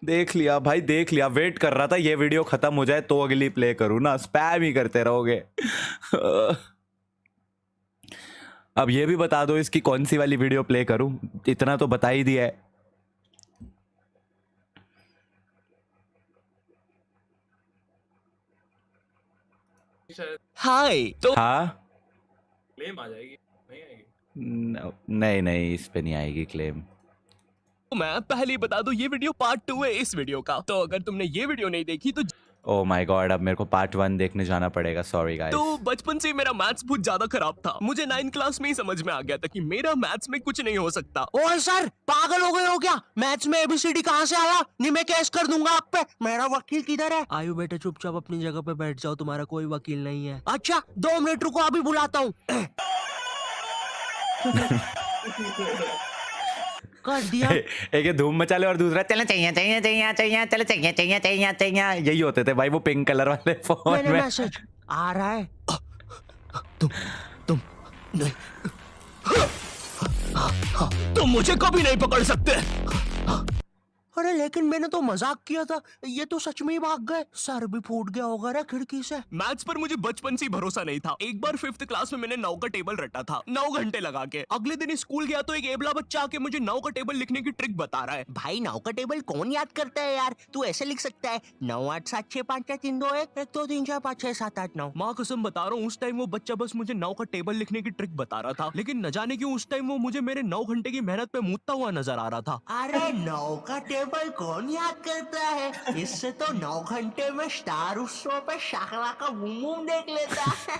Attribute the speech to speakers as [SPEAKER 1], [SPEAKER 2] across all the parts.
[SPEAKER 1] देख लिया भाई, देख लिया। वेट कर रहा था ये वीडियो खत्म हो जाए तो अगली प्ले करूँ ना, स्पैम ही करते रहोगे। अब ये भी बता दो इसकी कौन सी वाली वीडियो प्ले करूं, इतना तो बता ही दिया है।
[SPEAKER 2] हाय तो
[SPEAKER 1] हाँ,
[SPEAKER 3] क्लेम आ जाएगी, नहीं आएगी?
[SPEAKER 1] नहीं नहीं, इस पे नहीं आएगी क्लेम।
[SPEAKER 2] मैं पहले ही बता दूं, ये वीडियो पार्ट 2 है इस वीडियो का। तो अगर तुमने ये वीडियो नहीं देखी तो
[SPEAKER 1] ओह माय गॉड, अब मेरे को पार्ट 1 देखने जाना पड़ेगा। Sorry guys.
[SPEAKER 2] बचपन से ही मेरा मैथ्स बहुत ज्यादा खराब था। मुझे 9th क्लास में ही समझ में आ गया था कि मेरा मैथ्स में कुछ नहीं हो सकता।
[SPEAKER 4] ओए सर, पागल हो गए हो क्या? मैथ्स में एबीसीडी कहाँ से आया? नहीं, मैं केस कर दूंगा आप पे। मेरा वकील किधर है? आयु बेटे, चुपचाप अपनी जगह पे बैठ जाओ, तुम्हारा कोई वकील नहीं है। अच्छा, 2 मिनट रुको, अभी बुलाता हूँ। कर दिया।
[SPEAKER 1] एक ये धूम मचा ले और दूसरा चलो चाहिए चाहिए चाहिए चाहिए, चलो चाहिए चाहिए चाहिए चाहिए, यही होते थे भाई वो पिंक कलर वाले फोन
[SPEAKER 4] मैंने
[SPEAKER 1] में।
[SPEAKER 4] मैसेज आ रहा है।
[SPEAKER 2] तुम नहीं, तुम मुझे कभी नहीं पकड़ सकते।
[SPEAKER 4] अरे लेकिन मैंने तो मजाक किया था, ये तो सच में ही भाग गए। सर भी फूट गया होगा रे खिड़की से।
[SPEAKER 2] मैथ्स पर मुझे बचपन से ही भरोसा नहीं था। एक बार 5th क्लास में मैंने 9 का टेबल रटा था, 9 घंटे लगा के। अगले दिन स्कूल गया तो एक एबला बच्चा आके मुझे 9 का टेबल लिखने की ट्रिक बता रहा है।
[SPEAKER 4] भाई 9 का टेबल कौन याद करता है यार? तू ऐसे लिख सकता है 9 8 7 6 5 4 3 2 1 1 2 3 4 5 6 7 8 9।
[SPEAKER 2] माँ कसम बता रहा हूँ, उस टाइम वो बच्चा बस मुझे 9 का टेबल लिखने की ट्रिक बता रहा था, लेकिन न जाने क्यों उस टाइम वो मुझे मेरे 9 घंटे की मेहनत पे मूतता हुआ नजर आ रहा था।
[SPEAKER 4] अरे 9 का टेबल कौन याद करता है? इससे तो 9 घंटे में स्टार उत्सव पे शाकरा का बूम बूम देख लेता।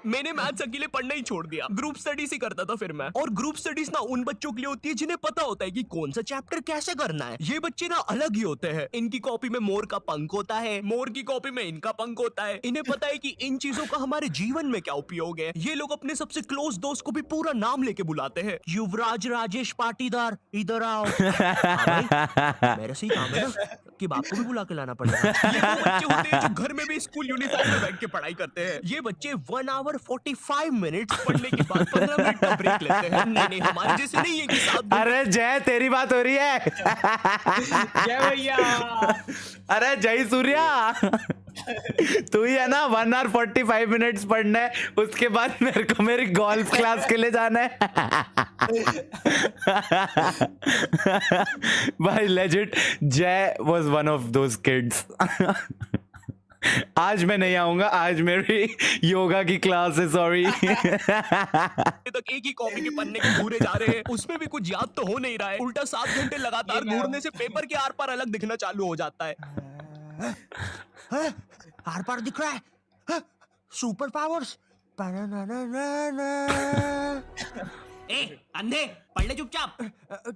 [SPEAKER 2] मैंने मैथ्स अकेले पढ़ना ही छोड़ दिया, ग्रुप स्टडीज ही करता था फिर मैं। और ग्रुप स्टडीज ना उन बच्चों के लिए होती है जिन्हें पता होता है कि कौन सा चैप्टर कैसे करना है। ये बच्चे ना अलग ही होते हैं। इनकी कॉपी में मोर का पंख होता है, मोर की कॉपी में इनका पंख होता है। इन्हें पता है कि इन चीजों का हमारे जीवन में क्या उपयोग है। ये लोग अपने सबसे क्लोज दोस्त को भी पूरा नाम लेके बुलाते हैं।
[SPEAKER 4] युवराज राजेश पाटीदार, इधर आओ। हाँ भाई, मेरे से ही काम है ना कि बाप को भी बुला के लाना पड़ेगा।
[SPEAKER 2] ये वो बच्चे होते हैं जो घर में भी स्कूल यूनिफॉर्म में बैठ के पढ़ाई करते हैं। ये बच्चे 1 आवर 45 मिनट पढ़ने के बाद 15 मिनट का ब्रेक लेते हैं। नहीं नहीं, हमारे जैसे नहीं है कि 7
[SPEAKER 1] अरे जय, तेरी बात हो रही है।
[SPEAKER 3] जय भैया।
[SPEAKER 1] अरे जय सूर्या, तू ही है ना 1 आवर 45 मिनट्स पढ़ना है, उसके बाद मेरे को मेरी गोल्फ क्लास के लिए जाना है। भाई लेजिट, जय was one of those kids. आज मैं नहीं आऊंगा, आज मेरी योगा की क्लास है, सॉरी।
[SPEAKER 2] तक एक ही कॉपी के पन्ने के घूरे जा रहे हैं, उसमें भी कुछ याद तो हो नहीं रहा है। उल्टा 7 घंटे लगातार घूरने से पेपर के आर पार अलग दिखना चालू हो जाता है।
[SPEAKER 4] आर पार दिख रहा है। Super powers.
[SPEAKER 2] ए अंधे, पढ़ ले चुपचाप।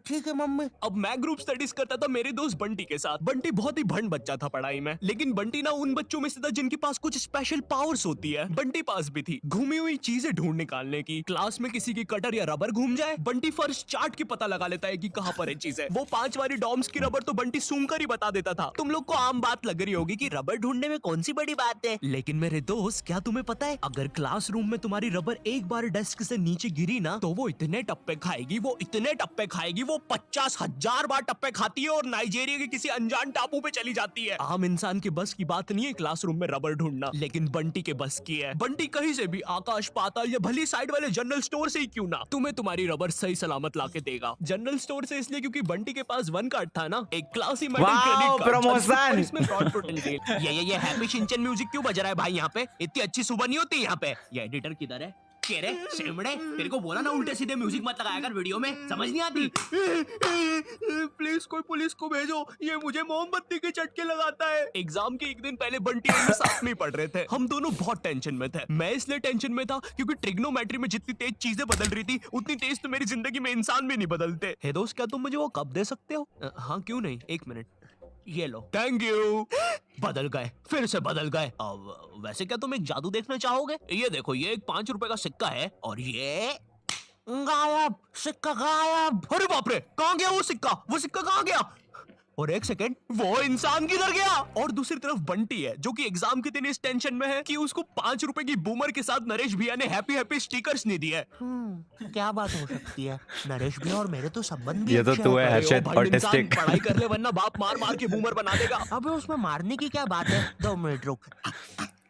[SPEAKER 4] ठीक है मम्मी।
[SPEAKER 2] अब मैं ग्रुप स्टडीज करता था मेरे दोस्त बंटी के साथ। बंटी बहुत ही भंड बच्चा था पढ़ाई में, लेकिन बंटी ना उन बच्चों में से था जिनके पास कुछ स्पेशल पावर्स होती है। बंटी पास भी थी घूमी हुई चीजें ढूंढ निकालने की। क्लास में किसी की कटर या रबर घूम जाए, बंटी फर्स्ट चार्ट की पता लगा लेता है कि कहाँ पर है चीजें। वो 5 वाली डॉम्स की रबर तो बंटी सूंघ कर ही बता देता था। तुम लोग को आम बात लग रही होगी कि रबर ढूंढने में कौन सी बड़ी बात है, लेकिन मेरे दोस्त, क्या तुम्हें पता है अगर क्लासरूम में तुम्हारी रबर एक बार डेस्क से नीचे गिरी ना तो वो इतने टप्पे खाएगी, वो इतने टप्पे खाएगी, वो 50,000 बार टप्पे खाती है और नाइजीरिया के किसी अनजान टापू पे चली जाती है। आम इंसान के बस की बात नहीं है क्लासरूम में रबर ढूंढना, लेकिन बंटी के बस की है। बंटी कहीं से भी, आकाश पाताल या भली साइड वाले जनरल स्टोर से ही क्यों ना, तुम्हें तुम्हारी रबर सही सलामत लाके देगा। जनरल स्टोर से इसलिए क्योंकि बंटी के पास 1 कार्ड था ना, एक classy metal
[SPEAKER 1] wow,
[SPEAKER 2] credit card,
[SPEAKER 1] promotion.
[SPEAKER 2] इसमें फ्रॉड पोटेंशियल। ये हैप्पी शिनचैन म्यूजिक क्यों बज रहा है भाई यहाँ पे? इतनी अच्छी सुबह नहीं होती यहाँ पे। ये एडिटर किधर है? तेरे सेमड़े, तेरे को बोला ना उल्टे सीधे म्यूजिक मत लगाया कर वीडियो में, समझ नहीं आती। प्लीज कोई पुलिस को भेजो, ये मुझे मोमबत्ती के चटके लगाता है। एग्जाम के एक दिन पहले बंटी और मैं साथ में पढ़ रहे थे। हम दोनों बहुत टेंशन में थे। मैं इसलिए टेंशन में था क्योंकि ट्रिग्नोमेट्री में जितनी तेज चीजें बदल रही थी उतनी तेज तो मेरी जिंदगी में इंसान भी नहीं बदलते। हे दोस्त, क्या तुम मुझे वो कप दे सकते हो? हाँ क्यों नहीं, 1 मिनट, ये लो। Thank you. बदल गए, फिर से बदल गए। अब वैसे क्या तुम एक जादू देखना चाहोगे? ये देखो, ये एक 5 रुपए का सिक्का है और ये
[SPEAKER 4] गायब, सिक्का गायब।
[SPEAKER 2] अरे बाप रे, कहाँ गया वो सिक्का? वो सिक्का कहाँ गया? और एक सेकंड, वो इंसान किधर गया? और दूसरी तरफ बंटी है जो कि एग्जाम के दिन इस टेंशन में है कि उसको 5 रुपए की बूमर के साथ नरेश भैया ने हैप्पी हैप्पी स्टिकर्स नहीं दिए।
[SPEAKER 4] क्या बात हो सकती है? नरेश भी और मेरे तो संबंध भी
[SPEAKER 1] ये तो
[SPEAKER 4] अच्छे
[SPEAKER 1] तू
[SPEAKER 4] हैं।
[SPEAKER 1] है
[SPEAKER 2] अरे ओ
[SPEAKER 1] हर्षित
[SPEAKER 2] भंड इंसान,
[SPEAKER 1] ऑटिस्टिक।
[SPEAKER 2] पढ़ाई कर ले वरना बाप मार मार के बूमर बना देगा।
[SPEAKER 4] अबे उसमें मारने की क्या बात है? 2 मिनट रुक।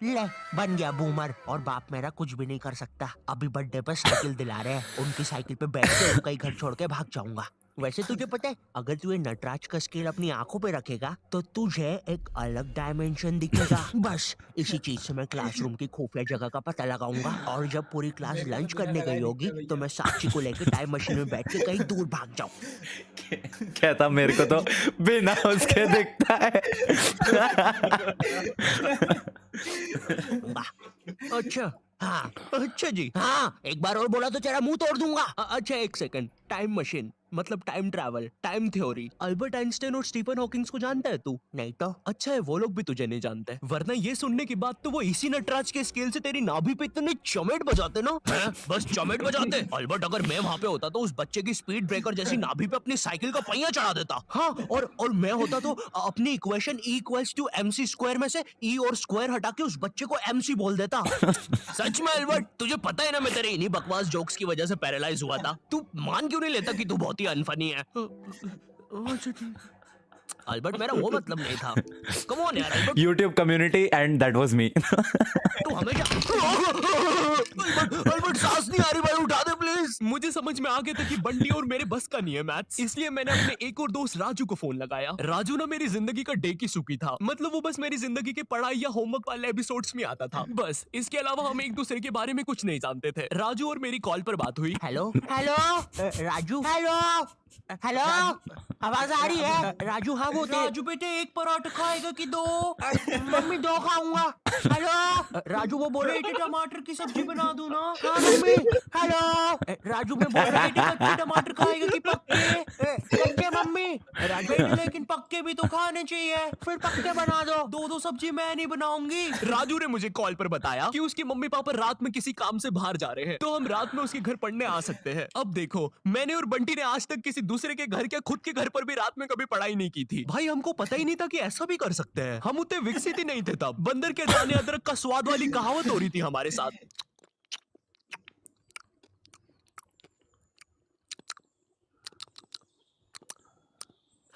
[SPEAKER 4] ले, बन गया बूमर। और बाप मेरा कुछ भी नहीं कर सकता। अभी बर्थडे पे साइकिल दिला रहे हैं, उनकी साइकिल पे बैठ के उनका ही घर छोड़ के भाग जाऊंगा। वैसे तुझे पता है, अगर तू ये नटराज का स्केल अपनी आंखों पे रखेगा तो तुझे एक अलग डायमेंशन दिखेगा। बस इसी चीज से मैं क्लासरूम की खुफिया जगह का पता लगाऊंगा, और जब पूरी क्लास लंच करने गई होगी तो मैं साक्षी को लेकर टाइम मशीन में बैठ के कहीं दूर भाग जाऊं।
[SPEAKER 1] कहता मेरे को तो बिना उसके दिखता है।
[SPEAKER 2] अच्छा
[SPEAKER 4] हाँ
[SPEAKER 2] अच्छा जी।
[SPEAKER 4] हाँ, एक बार और बोला तो तेरा मुंह तोड़ दूंगा।
[SPEAKER 2] अच्छा एक सेकंड, टाइम मशीन मतलब time travel, time theory, Albert Einstein और स्टीफन हॉकिंस को जानता है तू?
[SPEAKER 4] नहीं तो
[SPEAKER 2] अच्छा है वो लोग भी तुझे नहीं जानते, वरना ये सुनने के बाद तो वो इसी नटराज के स्केल से तेरी नाभि पे इतने चमेट बजाते ना, हैं? बस चमेट बजाते। अल्बर्ट अगर मैं वहाँ पे होता तो उस बच्चे की स्पीड ब्रेकर जैसी नाभि पे अपनी साइकिल का पहिया चढ़ा देता। हाँ, और मैं होता तो अपनी equation E equals to MC square में से E और स्क्वायर हटा के उस बच्चे को MC बोल देता। सच में अल्बर्ट, तुझे पता है ना मैं तेरे इन्हीं बकवास जोक्स की वजह से पैरालाइज हुआ था। तू मान क्यों नहीं लेता कि तू बहुत ही अनफनी है? अल्बर्ट मेरा वो मतलब नहीं था। कम ऑन यार Albert,
[SPEAKER 1] YouTube community and that was me.
[SPEAKER 2] तू हमेशा अल्बर्ट सांस नहीं आ रही भाई, उठा दे प्लीज। मुझे समझ में आ गया था कि बंटी और मेरे बस का नहीं है मैथ्स, इसलिए मैंने अपने एक और दोस्त राजू को फोन लगाया। राजू ना मेरी जिंदगी का डेकी सुकी था, मतलब वो बस मेरी जिंदगी के पढ़ाई या होमवर्क वाले एपिसोड्स में आता था बस। इसके अलावा हम एक दूसरे के बारे में कुछ नहीं जानते थे। राजू और मेरी कॉल पर बात हुई।
[SPEAKER 4] Hello hello Raju, hello hello, आवाज आ रही है? राजू हाँ वो राजू बेटे एक पराठा खाएगा कि 2? मम्मी 2 खाऊंगा। हेलो राजू, वो बोले बेटे टमाटर की सब्जी बना दूं ना? हाँ मम्मी। हेलो राजू, मैं बोल रहा बेटे कच्चे टमाटर खाएगा कि पक्के? कच्चे मम्मी। राजू बेटे लेकिन पक्के भी तो खाने चाहिए, फिर पक्के बना दो। 2 सब्जी मैं नहीं बनाऊंगी।
[SPEAKER 2] राजू ने मुझे कॉल पर बताया कि उसकी मम्मी पापा रात में किसी काम से बाहर जा रहे हैं, तो हम रात में उसके घर पढ़ने आ सकते हैं। अब देखो, मैंने और बंटी ने आज तक किसी दूसरे के घर, क्या खुद के घर पर भी रात में कभी पढ़ाई नहीं की थी। भाई हमको पता ही नहीं था कि ऐसा भी कर सकते हैं। हम उतने विकसित ही नहीं थे तब। बंदर के दाने अदरक का स्वाद वाली कहावत हो रही थी हमारे साथ।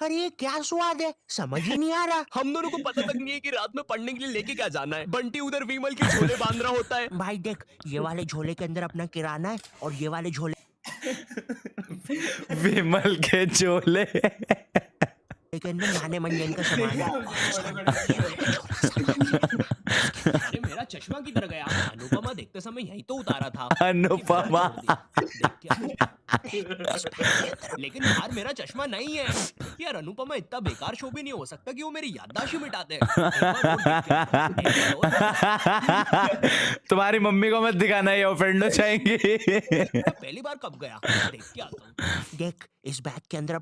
[SPEAKER 4] अरे ये क्या स्वाद है, समझ ही नहीं आ रहा।
[SPEAKER 2] हम दोनों को पता तक नहीं है कि रात में पढ़ने के लिए लेके क्या जाना है। बंटी उधर विमल के झोले बांध रहा होता है।
[SPEAKER 4] भाई देख, ये वाले झोले के अंदर अपना किराना है और ये वाले झोले
[SPEAKER 1] विमल के झोले।
[SPEAKER 4] के अंदर नहाने मंजन का सामान है।
[SPEAKER 2] अरे मेरा चश्मा किधर गया? अनुपमा देखते समय यही तो उतारा था।
[SPEAKER 1] अनुपमा।
[SPEAKER 2] लेकिन यार मेरा चश्मा नहीं है यार। अनुपमा इतना बेकार शो भी नहीं हो सकता कि वो मेरी याददाश्त ही मिटा दे।
[SPEAKER 1] तुम्हारी मम्मी को मत दिखाना, ये ऑफेंड हो जाएंगी।
[SPEAKER 2] पहली बार कब गया, देख के आता हूँ।
[SPEAKER 4] देख इस बैग के अंदर,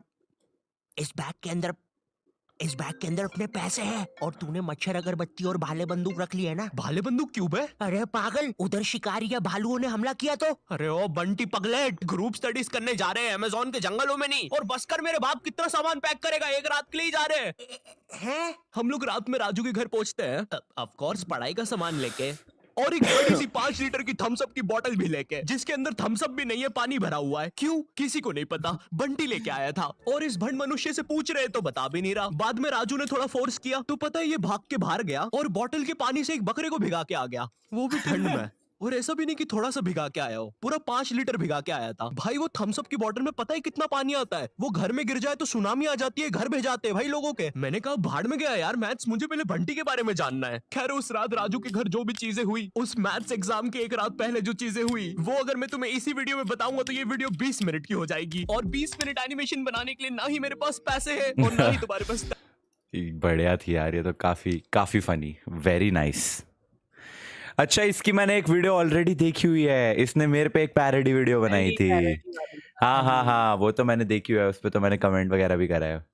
[SPEAKER 4] इस बैग के अंदर अपने पैसे हैं, और तूने मच्छर अगरबत्ती और भाले बंदूक रख ली है ना?
[SPEAKER 2] भाले बंदूक क्यों है?
[SPEAKER 4] अरे पागल, उधर शिकारी या भालुओं ने हमला किया तो?
[SPEAKER 2] अरे ओ बंटी पगलेट, ग्रुप स्टडीज करने जा रहे हैं अमेज़न के जंगलों में नहीं। और बस कर, मेरे बाप कितना सामान पैक करेगा, एक रात के लिए ही जा रहे हैं। हम लोग रात में राजू के घर पहुंचते हैं, ऑफ कोर्स पढ़ाई का सामान लेके, और एक बड़ी सी 5 लीटर की थम्स अप की बोतल भी लेके, जिसके अंदर थम्स अप भी नहीं है, पानी भरा हुआ है। क्यों, किसी को नहीं पता, बंटी लेके आया था। और इस भंड मनुष्य से पूछ रहे तो बता भी नहीं रहा। बाद में राजू ने थोड़ा फोर्स किया तो पता है ये भाग के बाहर गया और बोतल के पानी से एक बकरे को भिगा के आ गया, वो भी ठंड में। और ऐसा भी नहीं कि थोड़ा सा भिगा के आया हो, पूरा 5 लीटर भिगा के आया था। भाई वो थम्स अप की बोतल में पता है कितना पानी आता है? वो घर में गिर जाए तो सुनामी आ जाती है, घर भेजाते हैं भाई लोगों के। मैंने कहा भाड़ में गया यार मैथ्स, मुझे पहले बंटी के बारे में जानना है। खैर उस रात राजू के घर जो भी चीजें हुई, उस मैथ्स एग्जाम के एक रात पहले जो चीजें हुई, वो अगर मैं तुम्हें इसी वीडियो में बताऊंगा तो ये वीडियो 20 मिनट की हो जाएगी। और 20 मिनट एनिमेशन बनाने के लिए ना ही मेरे पास पैसे है और ना ही तुम्हारे पास।
[SPEAKER 1] बढ़िया थी यार, ये तो काफी फनी, वेरी नाइस। अच्छा, इसकी मैंने एक वीडियो ऑलरेडी देखी हुई है। इसने मेरे पे एक पैरोडी वीडियो बनाई थी। हाँ, वो तो मैंने देखी हुई है, उस पे तो मैंने कमेंट वगैरह भी करा है।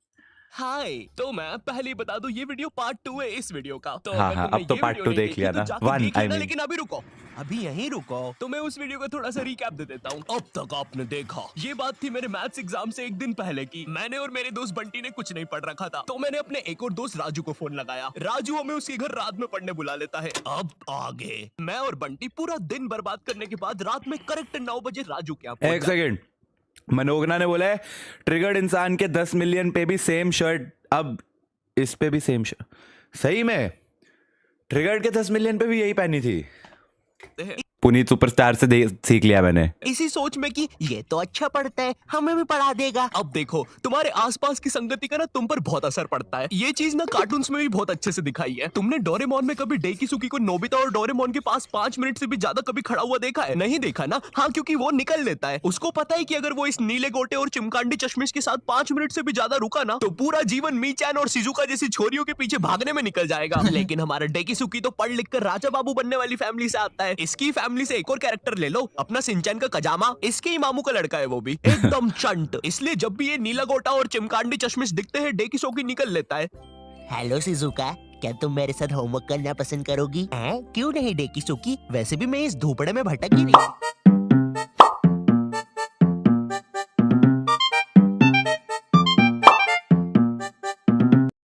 [SPEAKER 2] हाय, तो मैं पहले ही बता दूं ये वीडियो पार्ट 2 है इस वीडियो का। तो
[SPEAKER 1] हाँ,
[SPEAKER 2] अगर
[SPEAKER 1] हाँ,
[SPEAKER 2] तुमने
[SPEAKER 1] अब तो
[SPEAKER 2] ये
[SPEAKER 1] part
[SPEAKER 2] वीडियो
[SPEAKER 1] 2
[SPEAKER 2] नहीं
[SPEAKER 1] देख लिया
[SPEAKER 2] देखी
[SPEAKER 1] ना।
[SPEAKER 2] तो जाके
[SPEAKER 1] One,
[SPEAKER 2] देख
[SPEAKER 1] I
[SPEAKER 2] लेना,
[SPEAKER 1] mean।
[SPEAKER 2] लेकिन अभी रुको, अभी यहीं रुको, तो मैं उस वीडियो का थोड़ा सा रिकैप दे देता हूँ। अब तक आपने देखा, ये बात थी मेरे मैथ्स एग्जाम से एक दिन पहले की। मैंने और मेरे दोस्त बंटी ने कुछ नहीं पढ़ रखा था, तो मैंने अपने एक और दोस्त राजू को फोन लगाया। राजू हमें उसके घर रात में पढ़ने बुला लेता है। अब आगे मैं और बंटी पूरा दिन बर्बाद करने के बाद रात में करेक्ट 9 बजे राजू के यहाँ पहुंच
[SPEAKER 1] एक
[SPEAKER 2] जाते हैं।
[SPEAKER 1] सेकंड, मनोगना ने बोला है ट्रिगर्ड इंसान के 10 मिलियन पे भी सेम शर्ट, अब इस पे भी सेम शर्ट। सही में ट्रिगर्ड के 10 मिलियन पे भी यही पहनी थी।
[SPEAKER 2] हैं।
[SPEAKER 1] पुनीत सुपरस्टार से सीख लिया मैंने।
[SPEAKER 4] इसी सोच में कि ये तो अच्छा पढ़ता है, हमें भी पढ़ा देगा।
[SPEAKER 2] अब देखो, तुम्हारे आसपास की संगति का ना तुम पर बहुत असर पड़ता है। ये चीज ना कार्टून्स में भी बहुत अच्छे से दिखाई है। तुमने डोरेमोन में कभी डेकिसुकी को नोबिता और डोरेमोन के पास 5 मिनट से भी ज्यादा कभी खड़ा हुआ देखा है? नहीं देखा ना? हाँ, क्योंकि वो निकल लेता है। उसको पता है कि अगर वो इस नीले गोटे और चिमकांडी चश्मिश के साथ 5 मिनट से भी ज्यादा रुका ना, तो पूरा जीवन मीचान और शिजुका जैसी छोरियों के पीछे भागने में निकल जाएगा। लेकिन हमारा डेकिसुकी तो पढ़ लिख कर राजा बाबू बनने वाली फैमिली से आता है। इसकी फैमिली से एक और कैरेक्टर ले लो, अपना सिंचन का कजामा, इसके ही मामू का लड़का है वो भी, एकदम चंट। इसलिए जब भी ये नीला गोटा और चिमकांडी चश्मिश दिखते हैं, डेकिसुकी निकल लेता है।
[SPEAKER 4] हेलो शिजुका, क्या तुम मेरे साथ होमवर्क करना पसंद करोगी? क्यों नहीं डेकिसुकी, वैसे भी मैं इस धूपड़े में भटक ही नहीं।